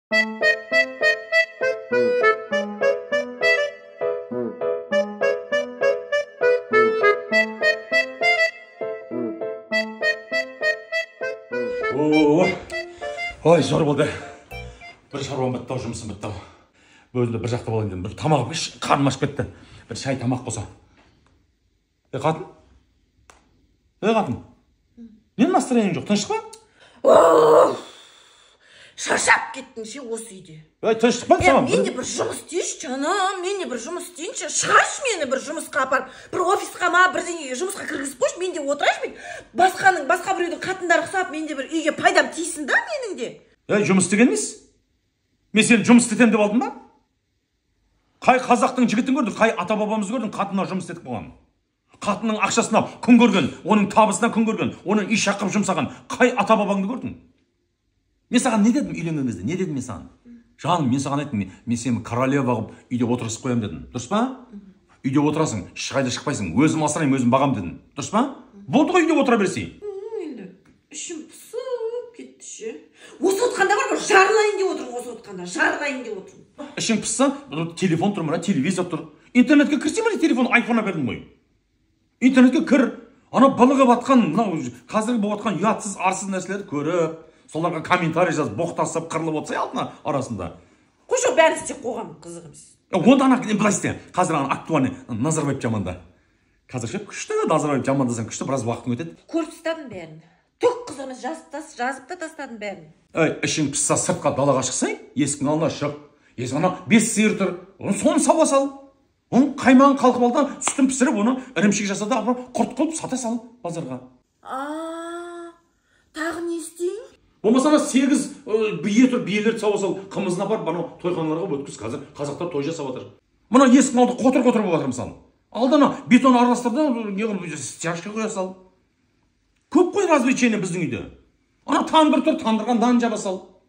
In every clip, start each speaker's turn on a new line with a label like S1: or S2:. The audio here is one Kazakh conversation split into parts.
S1: Ой, зор болды. Бір шаруам бітті, жұмысым бітті. Бөлінді бір жақта болайын дедім. Бір тамақ қарным ашып кетті. Бір шай тамақ болса. Қатын? Қатын? Мен настроением жоқ, тыныштық па?
S2: Шаршап кеттің ше осы үйде.
S1: Тыныштық па саған?
S2: Мен де бір жұмыс істейінші, жаным. Мен де бір жұмыс істейінші. Шығаршы мені бір жұмысқа апарып, бір офисқа ма, бірдеңеге жұмысқа кіргізіп қойшы. Мен де отырайшы. Басқа біреудің қатындары ұқсап, мен де бір үйге пайдам тисін да менің де.
S1: Жұмыс істеген емес? Мен сені жұмыс істетем деп алдым ба? Қай қазақтың жігітін көрдің, қай ата бабамыз көрдің, қатынына жұмыс істетіп қойған. Қатынның ақшасына күн көрген, оның табысына күн көрген, оның үй шақырып жұмсаған қай ата бабаңды көрдің? Мен саған не дедім үйленген кезде? Не дедім мен саған? Жаным, мен саған айттым, мен сені королева қылып үйде отырғызып қоямын дедім. Дұрыс па? Үйде отырасың, ешқайда шықпайсың, өзім асыраймын, өзім бағам дедім. Дұрыс па? Болды ғой, үйде отыра берсей.
S2: Енді ішім пысып кетті ше. Осы отқанда бар ма? Жарылайын деп отырмын, осы отқанда. Жарылайын деп отырмын.
S1: Ішің пысса, телефон тұр ма, телевизор тұр. Интернетке кірсей ме, телефон айфонға бердім ғой. Интернетке кір. Ана былығы батқан, мынау қазіргі болып жатқан ұятсыз, арсыз нәрселерді көріп, соларға комментарий жазып, боқтасып, қырылып отырса алдына арасында.
S2: Қойшы бәрін істеп қойған қызық емес.
S1: Онда ана былай істе. Қазір ана актуальный Назарбаев жаманда. Қазір ше күшті Назарбаев жамандасаң күшті, біраз уақытың өтеді.
S2: Көріп тастадым бәрін. Түк қызық емес, жазып та тастадым бәрін.
S1: Ішің пысса сыртқа далаға шықсаң, есіктің алдына шық. Ана 5 сиыр тұр. Соны сауа сал. Оның қаймағын қалқып алды, сүтін пісіріп, оны ірімшік жасады, құрт қылып сата сал базарға.
S2: Тағы не істейін?
S1: Болмаса 8 бие тұр, биелерді сауа сал, қымызын апарып, тойханаларға өткіз. Қазір қазақтар той жасап жатыр. Мына есіктің алды қотыр-қотыр болып жатыр мысалы. Алдына бетон араластырды, стяжка қоя сал. Көп қой развлечение біздің үйде. Ана тандыр тұр, тандырған нан жаба сал.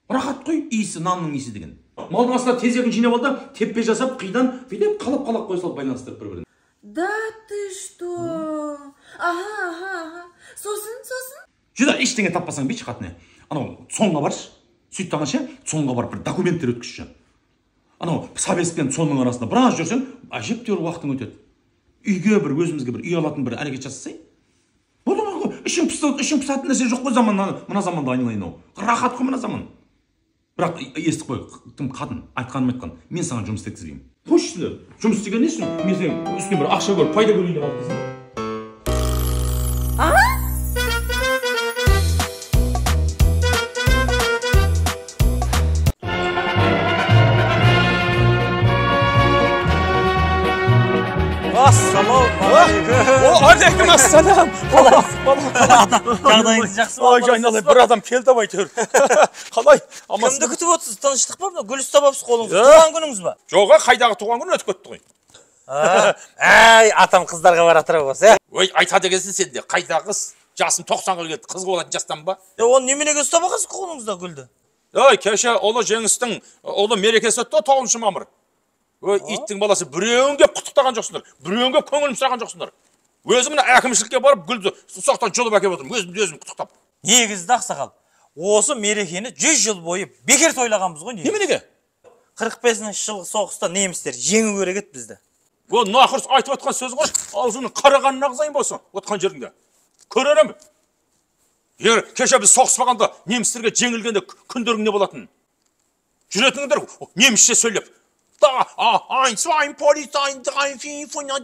S1: Рахат қой, иісі, нанның иісі деген. Малдың астына тезегін жинап алды, теппе жасап, қидан фидеп қалап қой сал байланыстырып бір-бірін.
S2: Да ты что? Ага. Сосын?
S1: Жүда, ештеңе таппасаң бейші қатыне. Анау, соңға баршы. Сөйтті ағашы, соңға барып бір документтер өткізші. Анау, Совет пен соның арасында біраз жүрсең, әжептәуір уақытың өтеді. Үйге бір өзімізге бір үй алатын бір әрекет жасасай. Ішің пысатын нәрсе жоқ қой мына заманда айналайын ау. Рахат қой мына заман. Бірақ естіп қой, қатын, айтқаным айтқан, мен саған жұмыс істеткізбеймін. Қойшы сілер, жұмыс істеген не үшін? Мен сен үстіне бір ақша көріп, пайда көрейін деп алып дейсің.
S3: Алейкум ассалам.
S4: Жағдайыңыз жақсы ма?
S3: Айналайын, бір адам келді ау әйтеуір. Қалай?
S4: Кімді күтіп отырсыз? Тыныштық па? Гүл ұстап алыпсыз қолыңызға. Туған күніңіз ба?
S3: Жоқ, қайдағы туған күн өтіп кетті ғой.
S4: Әй, атам қыздарға баратыр ғой.
S3: Ой, айтады екенсің сен де. Қайдағы қыз? Жасым 90-ға келді. Қыз болатын жастан ба?
S4: Оны неменеге ұстап алғансыз қолыңызда гүлді?
S3: Ой, кеше ұлы жеңістің ұлы мерекесі өтті 9 мамыр. Ой, иттің баласы біреуін кеп құттықтаған жоқсыңдар. Біреуін кеп көңілім сұраған жоқсыңдар. Өзім мына әкімшілікке барып гүлді соқтан жұлып әкеп отырмын. Өзім құттықтап.
S4: Негізді ақсақал. Осы мерекені 100 жыл бойы бекер тойлағанбыз ғой.
S3: Неменеге?
S4: 45-ші жылғы соғыста немістер жеңу керек еді бізді.
S3: О, нақұрс айтып отқан сөз ғой. Аузының қарағанын ағызайын болсын, отқан жеріңде. Көрерім. Егер кеше біз соғыспағанда немістерге жеңілгенде күндерің не болатын? Жүретіңдер немісше сөйлеп.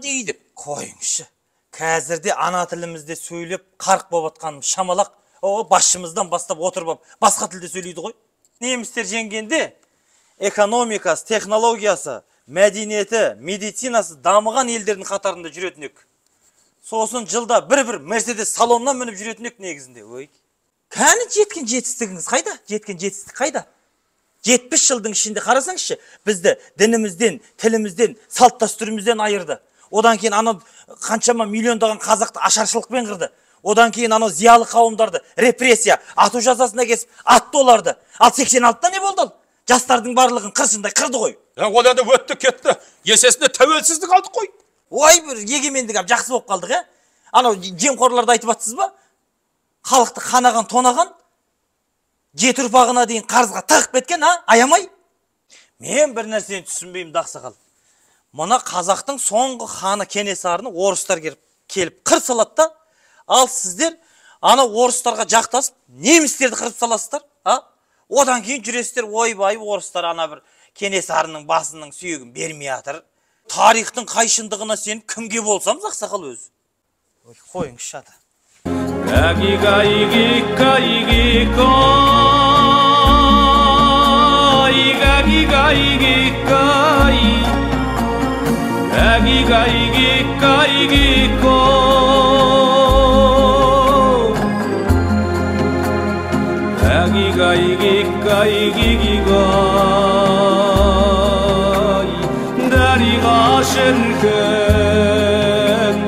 S4: Дейді. Қойыңшы. Қазірде ана тілімізде сөйлеп қарқ болып атқаным шамалақ. Басшымыздан бастап отырып басқа тілде сөйлейді ғой. Немістер жеңгенде экономикасы, технологиясы, мәдениеті, медицинасы дамыған елдердің қатарында жүретін ек. Сосын жылда бір Мерседес салоннан мініп жүретін ек негізінде. Кәні жеткен жетістігіңіз қайда? Жеткен жетістік қайда? 70 жылдың ішінде қарасаңызшы, бізді дінімізден, тілімізден, салт дәстүрімізден айырды. Одан кейін ана қаншама миллиондаған қазақты ашаршылықпен қырды. Одан кейін ана зиялы қауымдарды репрессия, ату жазасына кесіп, атты оларды. Ал 86-та не болды? Жастардың барлығын қыршындай қырды ғой.
S3: Ол енді өтті кетті. Есесінде тәуелсіздік алдық қой.
S4: Ой, бір егемендік жақсы болып қалдық, Анау жемқорларды айтып атсыз ба? Халықты қанаған, тонаған. Жеті ұрпағына дейін қарызға тығып кеткен, аямай. Мен бір нәрсені түсінбеймін, Ақсақал. Мұна қазақтың соңғы ханы Кенесарыны орыстар келіп қыр салады да, ал сіздер ана орыстарға жақтасып, немістерді қырып саласыздар. Одан кейін жүресіздер, ойбай, орыстар ана бір Кенесарының басының сүйегін бермей жатыр. Тарихтың қайшындығына сен кімге болсам, Ақсақал өзі. Қойыңызшы ата.
S5: 다리가 싫은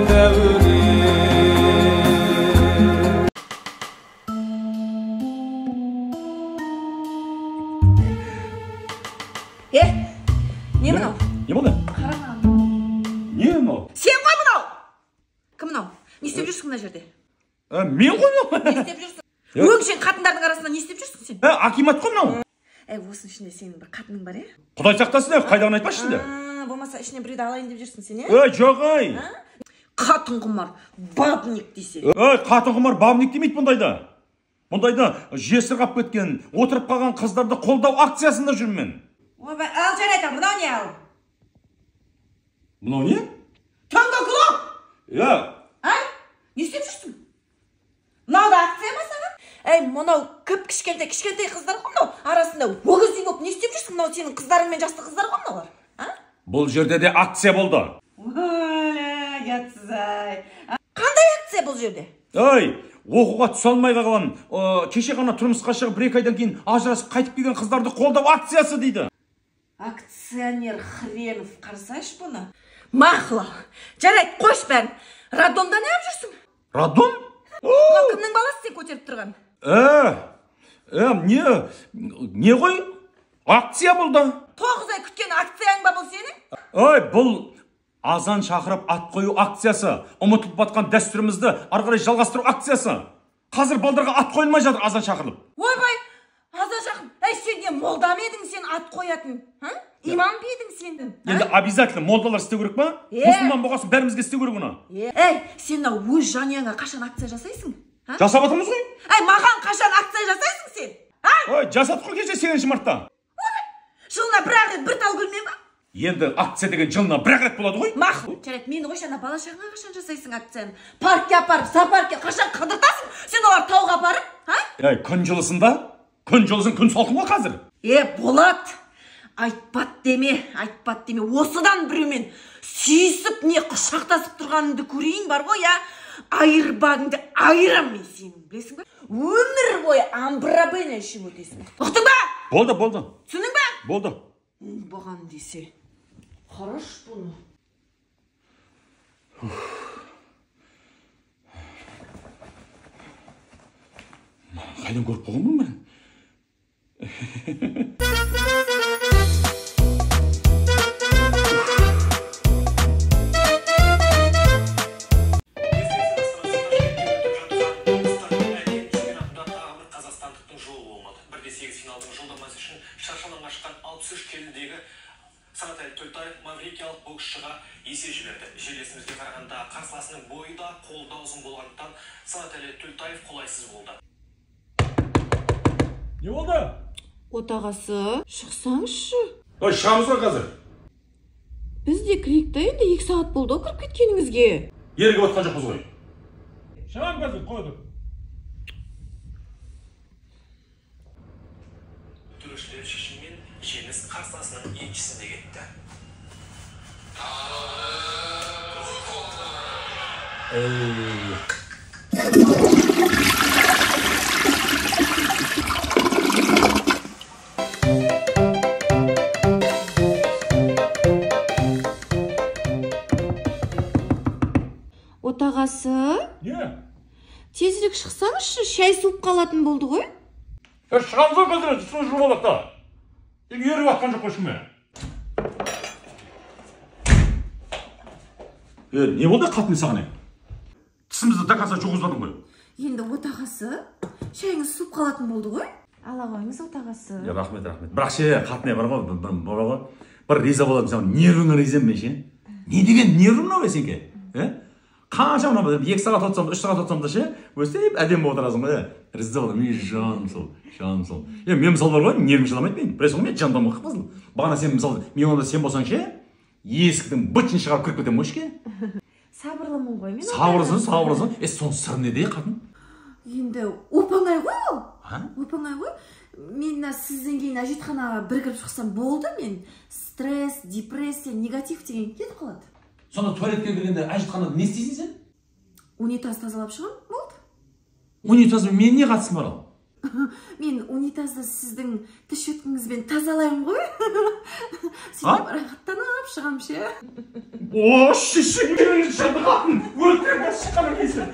S5: 다우리
S2: Не мынау?
S1: Не болды? Не мынау?
S2: Сен ғой мынау? Кім мынау? Не істеп жүрсің мына жерде?
S1: Мен ғой мынау?
S2: Не істеп жүрсің? Өңшең қатындардың арасында не істеп жүрсің сен?
S1: Акимат қой мынау.
S2: Осының ішінде сенің бір қатының бар,
S1: Құдай сақтасын, қайдағыны айтпашы енді.
S2: Болмаса ішіне біреуді алайын деп жүрсің сен,
S1: Жоқ,
S2: Қатын құмар, бабник десе.
S1: Қатын құмар, бабник демейді мұндайда. Мұндайда жесір қап кеткен, отырып қалған қыздарды қолдау акциясында жүрмін мен.
S2: Ал жарайды, мынау не ал?
S1: Мынау не?
S2: Түнгі клуб! Не істеп жүрсің? Мынау да акция ма саған? Мынау көп кішкентай қыздар ғой мынау арасында өгіздей болып не істеп жүрсің? Мынау сенің қыздарың мен жасты қыздар ғой мыналар.
S1: Бұл жерде де акция болды.
S2: Қандай акция бұл жерде?
S1: Оқуға түсе алмай қалған, кеше ғана тұрмысқа шығып бір екі айдан кейін ажырасып қайтып келген қыздарды қолдау акциясы дейді.
S2: Акционер хренов, қарсайшы бұны. Мақұл. Жарайды, қош бәрін. Радонда не ап жүрсің?
S1: Радон?
S2: Мынау кімнің баласы сен көтеріп тұрған?
S1: Не ғой? Акция болды.
S2: 9 ай күткен акцияң ба бұл сенің?
S1: Бұл азан шақырып ат қою акциясы. Ұмытылып батқан дәстүрімізді ары қарай жалғастыру акциясы. Қазір балдарға ат қойылмай жатыр азан шақырылып.
S2: Ойбай, азан шақырып. Сен не молда ма едің сен ат қоятын? Имам ба едің сен?
S1: Енді обязательно молдалар істеу керек па? Мұсылман болғасын бәрімізге істеу керек оны.
S2: Сен өз жанұяңа қашан акция жасайсың?
S1: Жасап жатырмыз ғой?
S2: Маған қашан акция жасайсың сен?
S1: Жасадық қой кеше 8 мартта.
S2: Жылына бір-ақ рет бір тал гүлмен ба?
S1: Енді акция деген жылына бір-ақ рет болады ғой?
S2: Мақұл. Жарайды, мені қойшы, ана бала шағаңа қашан жасайсың акцияны? Паркке апарып, зоопаркке қашан қыдыртасың? Сен олар тауға апарып?
S1: Күн жылысында? Күн жылысын күн салқын ғой қазір.
S2: Болат. Айтпат деме. Осыдан біреумен сүйісіп, не құшақтасып тұрғаныңды көрейін бар ғой, айырбағыңды айырам мен сенің, білесің ба? Өмір бойы амбрабена ішіп өтесің. Ұқтың ба?
S1: Болды.
S2: Түсінің ба?
S1: Болды.
S2: Бұған десе. Қараш бұны.
S1: Қайдан көріп болғанмын мен?
S6: шаршалаңға шыққан 63 келідегі Санатәлі Төлтаев маврикиялық боксшыға есе жіберді. Жерлесімізге қарағанда қарсыласының бойы да қолы да ұзын болғандықтан Санатәлі Төлтаев қолайсыз болды.
S1: Не болды?
S2: Отағасы, шықсаңызшы.
S1: Шығамыз ғой қазір.
S2: Біз де кірейік та, енді 2 сағат болды кіріп кеткеніңізге.
S1: Ерігіп отқан жоқпыз ғой. Шығам қазір, қойдық.
S6: Төрешілер шешіммен жеңіс қарсыласының еншісінде кетті.
S2: Отағасы?
S1: Не?
S2: Тезірек шықсаңызшы, шай суып қалатын болды ғой?
S1: Шығамыз ғой қазір, түсін жұмалақта. Еріп атқан жоқ қойшым мен. Не болды қатын саған? Тісімізді дақаса жоғызбадың ғой.
S2: Енді отағасы, шайыңыз суып қалатын болды ғой? ала қойыңыз отағасы.
S1: Рахмет. Бірақ ше, қатыне бар ғой, бір риза боламын саған, нервіңе ризамын мен ше. Не деген нервің мынау сенке? Қанша мына 2 сағат отырсам, 3 сағат отырсам да ше, өстіп әдемі отырасың ғой. Риза боламын, жаным сол. Мен мысалы бар ғой, нервім жыламайды мен. Білесің ғой, мен жандам оқып қызыл. Бағана сен мысалы, мен онда сен болсаң ше, есіктің бытын шығарып кіріп кетемін ғой ішке.
S2: Сабырлымын ғой мен.
S1: Сабырлысың. Соның сыры неде қатын?
S2: Енді оп-оңай ғой ол. Оп-оңай ғой. Мен сізден кейін әжетханаға бір кіріп шықсам болды, мен стресс, депрессия, негатив деген кетіп қалады.
S1: Сонда туалетке кіргенде әжетханада не істейсің сен?
S2: Унитаз тазалап шығам, болды.
S1: Унитазбен мен не қатысым бар ал?
S2: Мен унитазды сіздің тіс шөткіңізбен тазалаймын ғой. Сөйтіп рахаттанып шығам ше.
S1: О, шешең менің шындығатын өлтіріп шыққаны кейсін.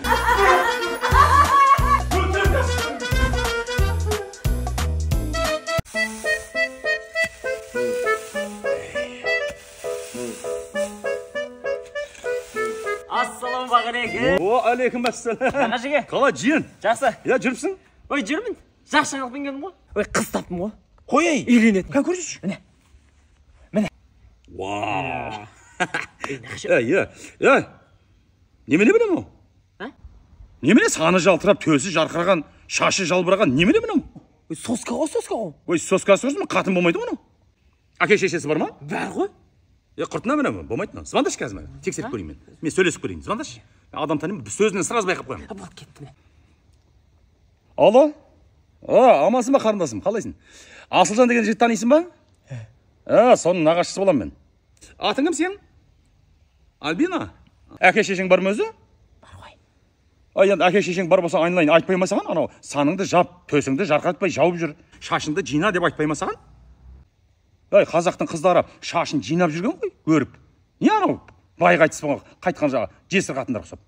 S4: Ассалаумағалейкум.
S1: О, алейкум ассалам.
S4: Нағашыге.
S1: Қалай жиен?
S4: Жақсы.
S1: Я жүріпсің?
S4: Ой, жүрмін. Жақсы қалпен келдім ғой. Ой, қыз таптым ғой. Қойай. Үйленетін.
S1: Қан көрсетші.
S4: Міне.
S1: Вау. Немене мынау? Немене саны жалтырап, төсі жарқыраған, шашы жалбыраған, немене мынау?
S4: Ой, соска ғой.
S1: Ой, соскасы көрсін, қатын болмайды мынау. Әке шешесі бар ма?
S4: Бар ғой.
S1: Құртына мына болмайды мынау. Звондаш қазір мен. Тексеріп көрейін мен. Мен сөйлесіп көрейін. Звондаш. Адам танимын, сөзінен сразу байқап қоямын.
S4: Болады кетті ме?
S1: Алло? Амансың ба қарындасым? Қалайсың? Асылжан деген жігіт танисың ба? Соның нағашысы боламын мен. Атың кім сен? Альбина? Әке шешең бар ма өзі?
S4: Бар ғой.
S1: Енді әке шешең бар болса айналайын айтпай ма саған? Анау саныңды жап, төсіңді жарқатпай жауып жүр. Шашыңды жина деп айтпай ма саған? Қазақтың қыздары шашын жинап жүрген ғой, көріп. Не анау? Бай қайтыс болған, қайтқан жағы, жесір қатындар ұқсап.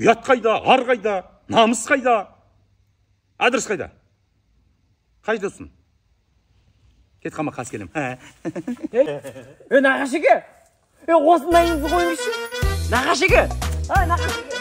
S1: Ұят қайда, ар қайда, намыс қайда, адрес қайда? Қай досың? Кет қама қас келем.
S4: Нағашыге. Осындайыңызды қойыңызшы. Нағашыге. Нағашыге.